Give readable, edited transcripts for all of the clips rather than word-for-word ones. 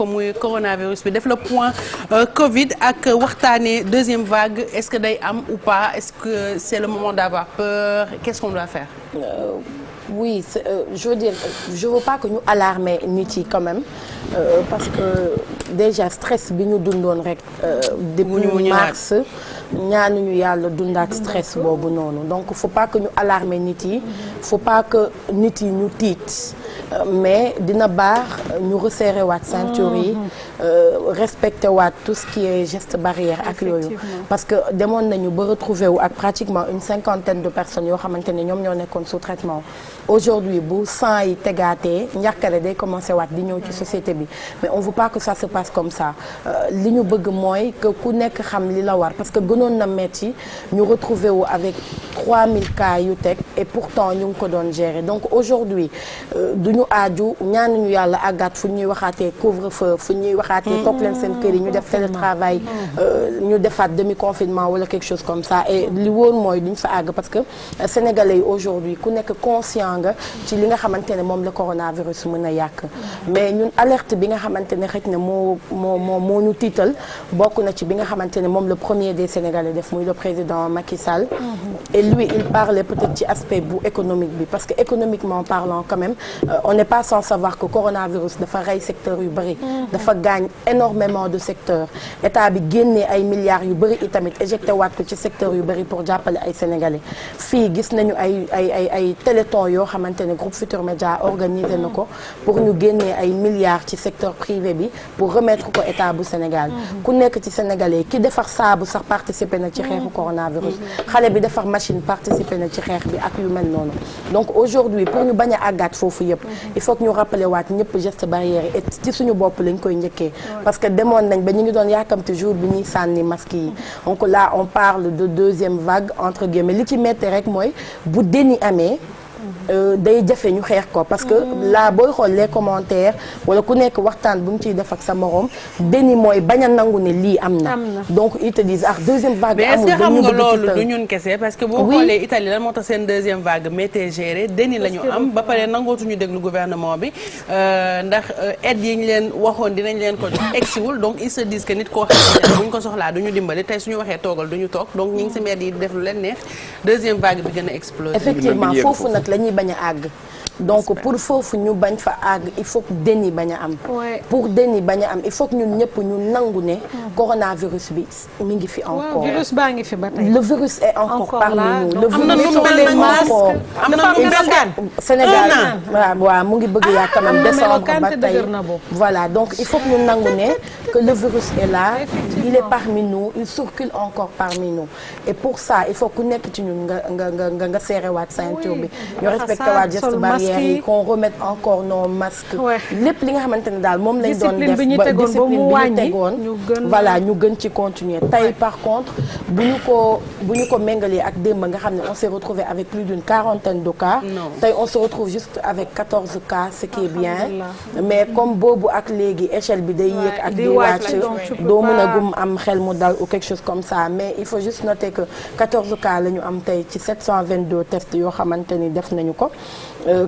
ko muy coronavirus bi def le point Covid ak waxtaanee deuxième vague est-ce que day am ou pas est-ce que c'est le moment d'avoir peur qu'est-ce qu'on doit faire. Oui je veux dire je veux pas que ñu alarmer nit yi quand même parce que déjà stress bi ñu dundoon rek depuis mars ñaanuñu yàlla dundaat stress boobu noonu donc faut pas que ñu alarmer nit yi faut pas que nit yi ñu tiit mais dina baax ñu resserrer waat ceinture yi respecter waat tout ce qui est geste barrière ak yooyu parce que demoon nañu ba retrouver wu ak pratiquement une cinquantaine de personnes yoo xamante ne ñoom ñoo nekkoon sous traitement aujourd'hui bu 100 yi tegaatee njàkkare day commencer waat di ñëw ci société bi mais on veut pas que ça se passe comme ça li ñu bëgg mooy que ku nekk xam li la war parce que gënoon na metti ñu retrouver wu avec 3000 cas yu teg et pourtant ñu ngi ko doon gérer donc aujourd'hui duñu aaju ñaanuñu yàlla àggaat fu ñuy waxaatee couvre-feu fu ñuy waxaatee toog leen seen kër yi ñu def télétravail ñu defaat demi-confinement wala quelque chose comme ça et li woon mooy duñ fa àgg parce que sénégalais yi aujourd'hui ku nekk conscient nga ci li nga xamante ne moom la coronavirus mën a yàq mais ñun alerte bi nga xamante ne xëy na moo ñu tiital bokk na ci bi nga xamante ne moom le premier des sénégalais def muy le président Macky Sall et lui il parlait peut-être ci aspect bu économique bi parce que économiquement parlant quand même on n'est pas sans savoir que coronavirus dafa rey secteur yu bëri dafa gaañ énormément de secteurs état bi génnee ay milliards yu bëri itamit éjecté waat ko ci secteur yu bëri pour jàppale ay sénégalais fii gis nañu ay téléthon yoo xamante ne groupe Futurs Médias organisé na ko pour ñu génnee ay milliards ci secteur privé bi pour remettre ko état bu Sénégal ku nekk ci sénégalais ki defar saabu sax participer na ci xeexu coronavirus xale bi defar machine participer na ci xeex bi ak yu mel noonu donc aujourd'hui pour ñu bañ a àggaat foofu yëpp il faut que ñu rappeler waat ñëpp geste barrière et ci suñu bopp lañ koy njëkkee parce que demoon nañ ba ñu ngi doon yaakamte jour bi ñuy sànni masque yi donc là on parle de deuxième vague entre guillemets li ci metti rek mooy bu déni amee day jafe ñu xeex ko parce que là booy xool les commentaires wala ku nekk waxtaan bu mu ciy def ak sa morom déni mooy bañ a nangu ne lii am na donc ils te disent deuxième vague mais est-ce que xam nga loolu du ñun kese parce que boo xoolee Italie lan moo tax seen deuxième vague métti géré déni la ñu am ba pare nangootuñu déglu gouvernement bi ndax aide yi ñu leen waxoon dinañ leen ko jox egsiwul donc ils se disent que nit koo xam ne bu ñu ko soxlaa duñu dimbali tey suñu waxee toogal duñu toog donc ñi ngi si mbedd yi def lu leen neex deuxième vague bi gën a exploser effectivement foofu nag lañuy bañ a àgg donc pour foofu ñu bañ fa àgg il faut que déni bañ a am pour déni bañ a am il faut que ñun ñëpp ñu nangu ne coronavirus bi mi ngi fi encore virus baa ngi fi ba tey le virus est encore parmi nous le virus am na nu mel Sénégal waaw mu ngi bëgg yaa quand même décembre ba tey voilà donc il faut que ñu nangu ne que le virus est là il est parmi nous il circule encore parmi nous et pour ça il faut ku nekk ci ñun nga serré waat ceinture bi ñu respecté waat geste barrière yi qu'on remette encore nos masques lépp li nga xamante ne daal moom lañ doon def ba discipline bi ñu tegoon voilà ñu gën ci continuer tey par contre bu ñu ko méngalee ak démb nga xam ne on s'est retrouvé avec plus d'une quarantaine de cas tey on se retrouve juste avec 14 cas ce qui est bien mais comme boobu ak léegi échelle bi day yéeg ak di wàcc doo mën a gum am xel mu dal ou quelque chose comme ça mais il faut juste noter que 14 cas la ñu am tey ci 722 tests yoo xamante ni def nañu ko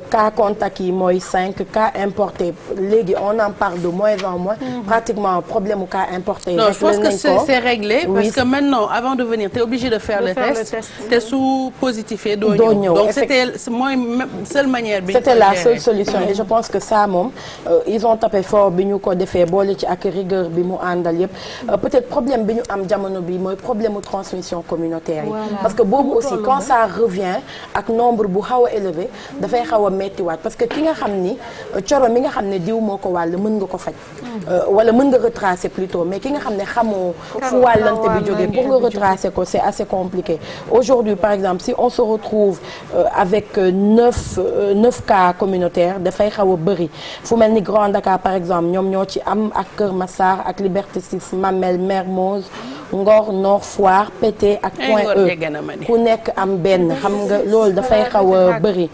cas contact yi mooy 5 cas importés léegi on en parle de moins en moins pratiquement problème mu cas importé non je pense que c'est réglé parce que maintenant avant de venir tu es obligé de faire le test te su positifé doo ñëw donc c'était mooy seule manière bi c'était la seule solution et je pense que ça moom ils ont tapé fort bi ñu ko defee boole ci ak rigueur bi mu àndal yëpp peut-être problème bi ñu am jamono bi mooy problème mu transmission communautaire yi parce que boobu aussi quand ça revient ak nombre bu xaw a élevé dafay xaw a mettiwaat parce que ki nga xam ni coro mi nga xam ne diw moo ko wàll mën nga ko faj wala mën nga retracer plutôt mais ki nga xam ne xamoo fu wàllante bi jógee pour nga retracer ko c'est assez compliqué aujourd'hui par exemple si on se retrouve avec 9 cas communautaires dafay xaw a bëri fu mel ni Grand Dakar par exemple ñoom ñoo ci am ak Kër Massar ak Liberté 6 Mamelles Mermoz Ngor Nord Foire Pété ak Point E ku nekk am benn xam nga loolu dafay xaw a bëri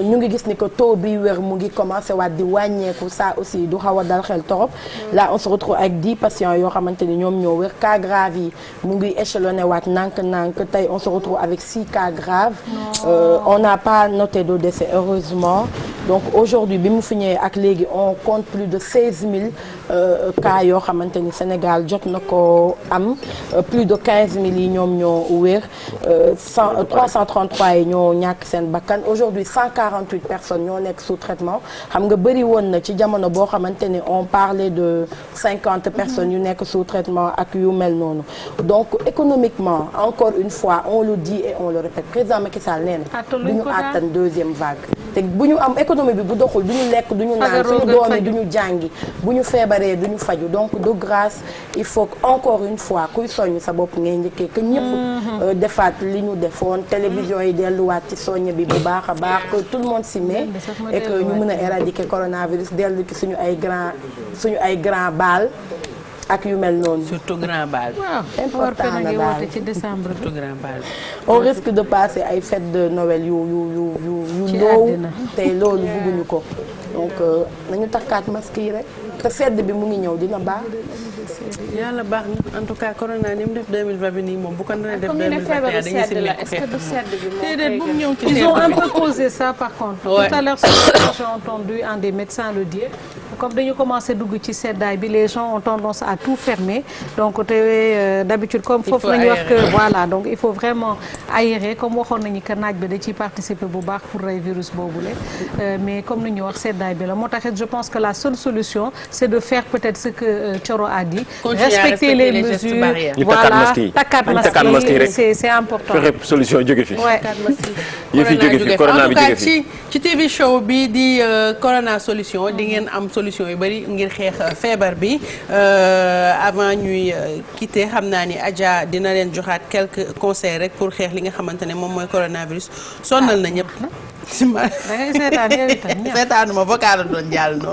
ñu ngi gis ni que taux bi wér mu ngi commencé waat di wàññeeku ça aussi du xaw a dal xel torop là on se retrouve avec 10 patients yoo xamante ni ñoom ñoo wér cas grave yi mu ngi échelonné waat nànk-nànk tey on se retrouve avec 6 cas graves on n'a pas noté de décès heureusement donc aujourd'hui bi mu fi ñëwee ak léegi on compte plus de 16 000 cas yoo xamante ni Sénégal jot na ko am plus de 15 000 yi ñoom ñoo wér 333 yi ñoo ñàkk seen bakkan aujourd'hui 148 personnes ñoo nekk sous traitement xam nga bëri woon na ci jamono boo xamante ni on parlait de 50 personnes yu nekk sous traitement ak yu mel noonu donc économiquement encore une fois on le dit et on le répète président Macky Sall nee na du ñu àttan deuxième vague te bu ñu am économie bi bu doxul du ñu lekk du ñu naan suñu doom yi du ñu jàngi bu ñu feebaree du ñu faju donc de grâce il faut encore une fois kuy soññ sa bopp ngay njëkkee que ñëpp defaat li ñu defoon télévision yi delluwaat ci soññ bi bu baax a baax que tout le monde s'y met et que ñu mën a éradiquer coronavirus dellu ci suñu ay grand bal ak yu mel noonu. surtout grand bal. important na daal ci décembre. surtout grand bal. on risque de passer ay fêtes de Noël yu loow te loolu bëgguñu ko donc nañu takkaat masque yi rek te sedd bi mu ngi ñëw dina baax. yàlla baax na en tout cas corona ni mu def 2020 bi nii moom bu ko naree def 2021 dañuy si nekk déedéet bu mu ñëw ci ils ont un peu causé ça par contre. tout à l'heure j'ai entendu un des médecins le dire. comme dañu commencé dugg ci seddaay bi les gens ont tendance à tout fermer donc te d'habitude comme foofu la ñu wax que voilà donc il faut vraiment aérer comme waxoon nañu que naaj bi da ciy participer bu baax pour rey virus boobule mais comme ni ñu wax seddaay bi la moo taxit je pense que la seule solution c'est de faire peut-être ce que Thioro a dit respecter les mesures voilà takkaat masque yi c'est important fexe solution jóge fi yëf yi jóge fi corona bi jóge fi ci TV show bi di corona solution di ngeen am solution yu bari ngir xeex feebar bi avant ñuy quitter xam naa ni Adja dina leen joxaat quelques conseils rek pour xeex li nga xamante ne moom mooy coronavirus sonnal na ñëpp. da ngay seetaan yow itam seetaanuma vocal doon jàll noonu.